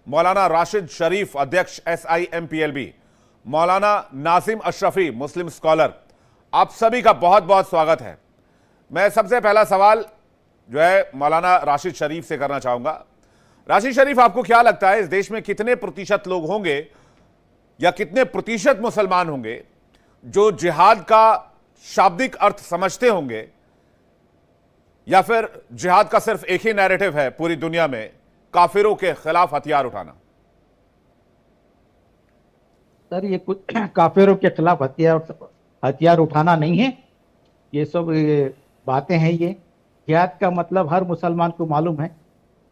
मौलाना राशिद शरीफ अध्यक्ष SIMPLB, मौलाना नाजिम अशरफी मुस्लिम scholar, आप सभी का बहुत बहुत स्वागत है। मैं सबसे पहला सवाल जो है मौलाना राशिद शरीफ से करना चाहूंगा। राशिद शरीफ, आपको क्या लगता है इस देश में कितने प्रतिशत लोग होंगे या कितने प्रतिशत मुसलमान होंगे जो जिहाद का शाब्दिक अर्थ समझते होंगे, या फिर जिहाद का सिर्फ एक ही नैरेटिव है पूरी दुनिया में, काफिरों के खिलाफ हथियार उठाना? सर, ये कुछ काफिरों के खिलाफ हथियार उठाना नहीं है, ये सब बातें हैं। ये जिहाद का मतलब हर मुसलमान को मालूम है।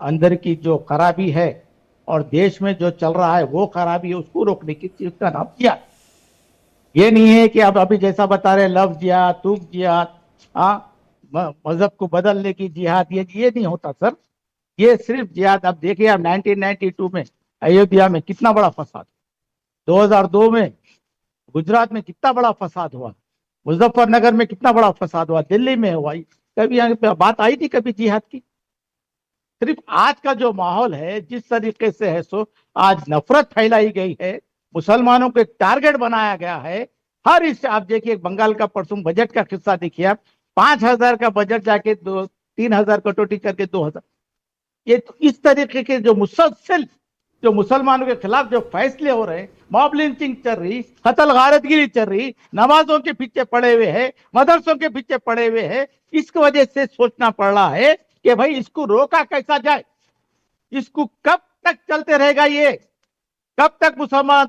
अंदर की जो खराबी है और देश में जो चल रहा है वो खराबी है, उसको रोकने की चीज का नाम जिहाद। ये नहीं है कि आप अभी जैसा बता रहे लफ्ज जिहाद, तुक जिहाद, मजहब को बदलने की जिहाद, ये नहीं होता सर। ये सिर्फ जिहाद। अब देखिए, आप 1992 में अयोध्या में कितना बड़ा फसाद, 2002 में गुजरात में कितना बड़ा फसाद हुआ, मुजफ्फरनगर में कितना बड़ा फसाद हुआ, दिल्ली में हुआ, कभी यहाँ पे बात आई थी कभी जिहाद की? सिर्फ आज का जो माहौल है, जिस तरीके से है सो आज नफरत फैलाई गई है, मुसलमानों को एक टारगेट बनाया गया है। हर इस आप देखिए, बंगाल का परसों बजट का किस्सा देखिए आप, 5,000 का बजट जाके 3,000 कटौती करके 2,000। ये तो इस तरीके के जो मुसलसल जो मुसलमानों के खिलाफ जो फैसले हो रहे हैं, मॉब लिंचिंग चल रही, कत्ल गारतगिरी चल रही, नमाजों के पीछे पड़े हुए हैं, मदरसों के पीछे पड़े हुए हैं, इसकी वजह से सोचना पड़ रहा है कि भाई इसको रोका कैसा जाए। इसको कब तक चलते रहेगा? ये कब तक? मुसलमान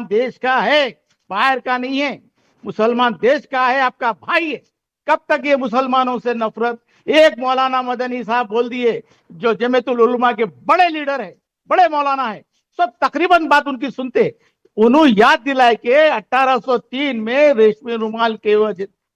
देश का है, बाहर का नहीं है। मुसलमान देश का है, आपका भाई है। कब तक ये मुसलमानों से नफरत? एक मौलाना मदनी साहब बोल दिए, जो जमीयतुल उलमा के बड़े लीडर है, बड़े मौलाना है, सब तकरीबन बात उनकी सुनते। उन्होंने याद दिलाए कि 1803 में रेशमी रुमाल के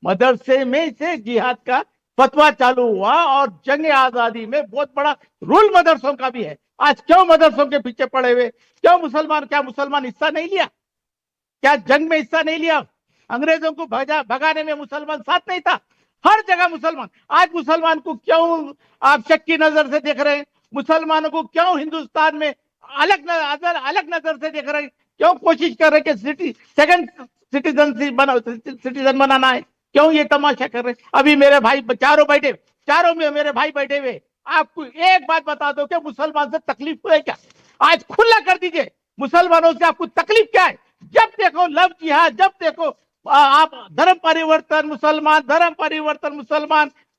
मदरसे में से जिहाद का फतवा चालू हुआ, और जंग आजादी में बहुत बड़ा रोल मदरसों का भी है। आज क्यों मदरसों के पीछे पड़े हुए? क्यों मुसलमान हिस्सा नहीं लिया? क्या जंग में हिस्सा नहीं लिया? अंग्रेजों को भगाने में मुसलमान साथ नहीं था? हर जगह मुसलमान। आज मुसलमान को क्यों आप शक की नजर से देख रहे हैं? मुसलमानों को क्यों हिंदुस्तान में अलग नजर से देख रहे हैं? क्यों कोशिश कर रहे हैं कि सेकंड सिटीजन बनाना है? क्यों ये तमाशा कर रहे हैं? अभी मेरे भाई चारों में मेरे भाई बैठे हुए, आपको एक बात बता दो कि मुसलमान से तकलीफ है क्या? आज खुला कर दीजिए, मुसलमानों से आपको तकलीफ क्या है? जब देखो लव जिहाद, जब देखो आप धर्म परिवर्तन मुसलमान,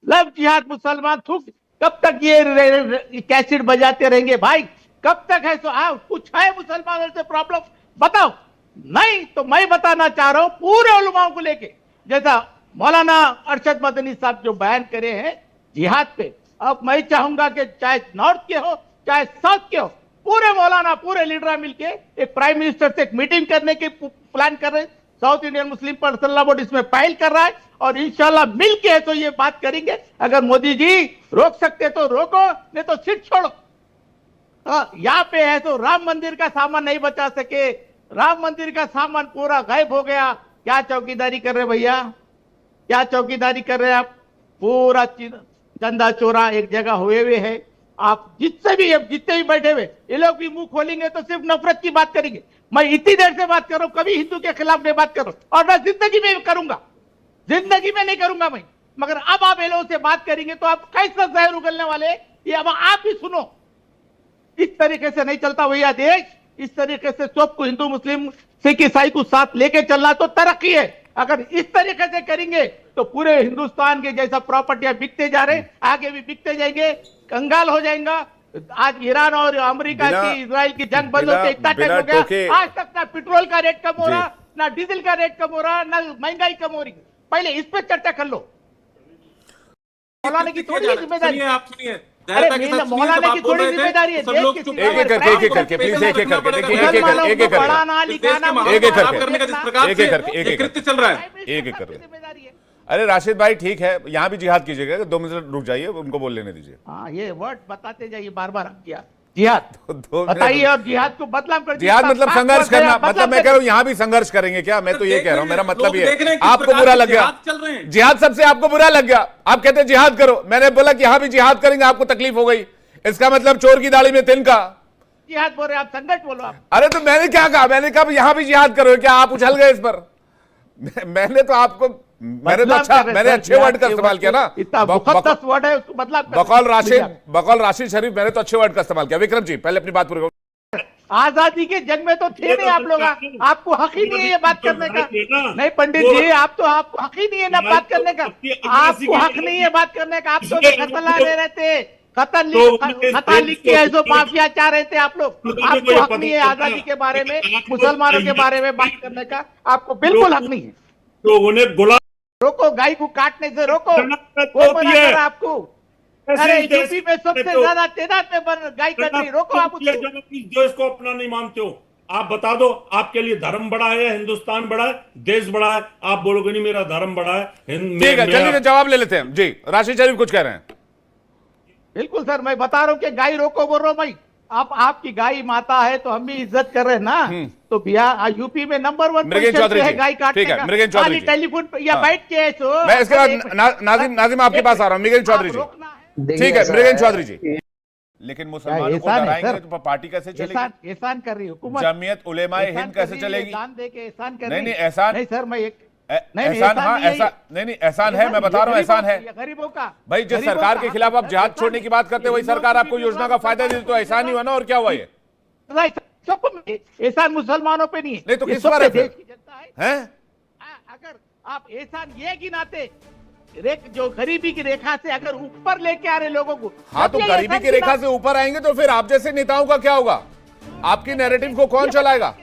लव जिहाद मुसलमान, थूक। कब तक ये कैसेट बजाते रहेंगे भाई? कब तक है? कुछ है मुसलमानों से प्रॉब्लम बताओ। नहीं तो मैं बताना चाह रहा हूं पूरे उलमाओं को लेके, जैसा मौलाना अरशद मदनी साहब जो बयान करे हैं जिहाद पे, अब मैं चाहूंगा कि चाहे नॉर्थ के हो चाहे साउथ के हो, पूरे मौलाना पूरे लीडर मिलके एक प्राइम मिनिस्टर से एक मीटिंग करने की प्लान कर रहे हैं। South Indian Muslim personal board इसमें पहल कर रहा है, और इंशाल्लाह मिलके है तो ये बात करेंगे। अगर मोदी जी रोक सकते तो रोको, नहीं तो सीट छोड़ो। यहाँ पे है तो राम मंदिर का सामान नहीं बचा सके, राम मंदिर का सामान पूरा गायब हो गया। क्या चौकीदारी कर रहे भैया? क्या चौकीदारी कर रहे हैं आप? पूरा चंदा चोरा एक जगह हुए हुए है। आप जितने भी बैठे हुए, ये लोग भी मुंह खोलेंगे तो सिर्फ नफरत की बात करेंगे। मैं इतनी देर से बात कर रहा हूं, कभी हिंदू के खिलाफ नहीं बात कर रहा हूं, और मैं जिंदगी में करूंगा, जिंदगी में नहीं करूंगा मैं। मगर अब आप ये लोगों से बात करेंगे तो आप कैसा जहर उगलने वाले, ये अब आप भी सुनो। इस तरीके से नहीं चलता भैया देश। इस तरीके से सबको हिंदू मुस्लिम सिख ईसाई को साथ लेके चलना तो तरक्की है। अगर इस तरीके से करेंगे तो पूरे हिंदुस्तान के जैसा प्रॉपर्टियां बिकते जा रहे, आगे भी बिकते जाएंगे, कंगाल हो जाएगा। आज ईरान और अमेरिका की इजराइल की जंग बंद होकर इतना टाइम हो गया, आज तक ना पेट्रोल का रेट कम हो रहा, ना डीजल का रेट कम हो रहा, ना महंगाई कम हो रही। पहले इस पर चर्चा कर लो। मौलाना की थोड़ी जिम्मेदारी है। आप सुनिए, मौलाना की थोड़ी जिम्मेदारी है। एक एक करके प्लीज, एक एक करके पढ़ाना लिखाना कृत्य चल रहा है, एक एक करके। अरे राशिद भाई ठीक है, यहाँ भी जिहाद कीजिएगा, 2 मिनट रुक जाइए, उनको बोल लेने दीजिए। हाँ, ये वर्ड बताते जाइए बार बार। जिहाद बताइए, और जिहाद को बदनाम कर जिहाद मतलब संघर्ष करना, मतलब मैं कह रहा हूँ यहाँ भी संघर्ष करेंगे क्या? मैं तो ये कह रहा हूँ, मेरा मतलब ये है। आपको बुरा लग गया जिहाद, सबसे आपको बुरा लग गया, आप कहते हैं जिहाद करो। मैंने बोला कि यहाँ भी जिहाद करेंगे, आपको तकलीफ हो गई। इसका मतलब चोर की दाढ़ी में तिनका, जिहाद बोल रहे हैं, आप संघर्ष बोलो आप। अरे तो मैंने क्या कहा, मैंने कहा यहां भी जिहाद करो, क्या आप उछल गए इस पर? मैंने तो आपको मैंने अच्छे वर्ड का इस्तेमाल किया ना, मुकद्दस वर्ड है, उसको बदलाव बकौल राशिद शरीफ, मैंने तो अच्छे वर्ड का इस्तेमाल किया। विक्रम जी पहले अपनी बात पूरी करो। आजादी के जंग में तो थे नहीं आप लोग, आपको हक ही नहीं है ये बात करने का। नहीं पंडित जी, आपको हक ही नहीं है ना बात करने का, आपको हक नहीं है बात करने का। आप तो खतला ले रहे थे, खता लिख के जो माफिया चाह रहे थे आप लोग। आपको हक नहीं है आजादी के बारे में, मुसलमानों के बारे में बात करने का, आपको बिल्कुल हक नहीं है। लोगों ने गुलाम रोको, गाय को काटने से रोको, वो मना कर रहा आपको। अरे यूपी में सबसे ज्यादा तैनात में गाय कट रही, रोको आप उसको। जो इसको अपना नहीं मानते हो, आप बता दो आपके लिए धर्म बड़ा है, हिंदुस्तान बड़ा है, देश बड़ा है। आप बोलोगे नहीं मेरा धर्म बड़ा है। ठीक है, जल्दी से जवाब ले लेते हैं जी। राशिद शरीफ कुछ कह रहे हैं। बिल्कुल सर, मैं बता रहा हूँ कि गाय रोको बोल रहा हूँ मैं। आपकी गाय माता है तो हम भी इज्जत कर रहे हैं ना। तो बिहार यूपी में नंबर 1 चौधरी है गाय काटने ठीक है, का। मृगेन चौधरी टेलीफोन पे या बैठ के मैं इसके बाद नाजिम आपके पास आ रहा हूँ। मृगेन चौधरी जी ठीक है, मृगेन चौधरी जी। लेकिन मुसलमानों को डराएंगे तो पार्टी कैसे चलेगी? एहसान कर रही हुकूमत, जमीयत उलेमाए हिंद कैसे चलेगी? दान दे के एहसान कर नहीं रही। नहीं एहसान नहीं सर, मैं एक एहसान, हाँ एहसान, नहीं एहसान है, मैं बता रहा हूँ एहसान है गरीबों का। भाई। जिस सरकार के खिलाफ आप जिहाद छोड़ने की बात करते हैं, वही सरकार आपको योजना का फायदा दे तो एहसान ही हुआ ना। और क्या हुआ ये? एहसान मुसलमानों पे नहीं है, नहीं तो किस पर है देश की जनता है। हैं? अगर आप एहसान ये गिनाते जो गरीबी की रेखा से अगर ऊपर लेके आ रहे लोगों को, हाँ तो गरीबी की रेखा से ऊपर आएंगे तो फिर आप जैसे नेताओं का क्या होगा? आपकी नैरेटिव को कौन चलाएगा?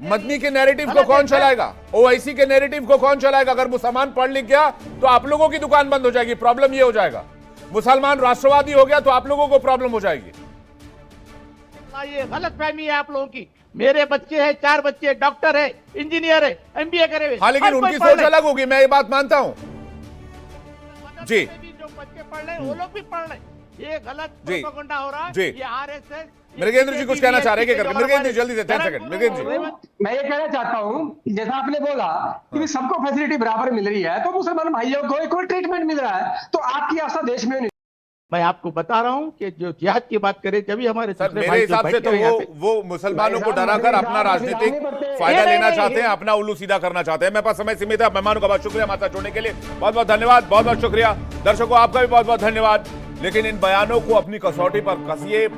मदनी के नैरेटिव को कौन चलाएगा? ओवैसी के नैरेटिव को कौन चलाएगा? अगर मुसलमान पढ़ लिख गया तो आप लोगों की दुकान बंद हो जाएगी। प्रॉब्लम ये हो जाएगा। मुसलमान राष्ट्रवादी हो गया तो आप लोगों को प्रॉब्लम हो जाएगी। ये गलत फहमी है आप लोगों की। मेरे बच्चे हैं, 4 बच्चे, डॉक्टर है, इंजीनियर है, MBA करे हुए। हाँ लेकिन उनकी सोच अलग होगी, मैं ये बात मानता हूँ जी। जो बच्चे पढ़ रहे वो लोग भी पढ़ रहे, ये गलत प्रोपेगेंडा हो रहा है। जी ये RSS। मृगेंद्र जी कुछ कहना चाह रहे हैं? मृगेंद्र जी जल्दी से 10 सेकंड। मृगेंद्र जी मैं ये कहना चाहता हूँ, जैसा आपने बोला कि सबको फैसिलिटी बराबर मिल रही है, तो मुसलमान भाइयों को कोई ट्रीटमेंट मिल रहा है, तो आपकी आशा देश में नहीं। मैं आपको बता रहा हूं कि जो जिहाद की बात करें, जब भी हमारे सर मेरे हिसाब से तो वो मुसलमानों को डराकर अपना राजनीतिक फायदा लेना चाहते हैं, अपना उल्लू सीधा करना चाहते हैं। मेरे पास समय सीमित है। मेहमानों का बहुत शुक्रिया हमारे साथ जुड़ने के लिए, बहुत बहुत धन्यवाद, बहुत बहुत शुक्रिया। दर्शकों आपका भी बहुत बहुत धन्यवाद। लेकिन इन बयानों को अपनी कसौटी पर कसिए।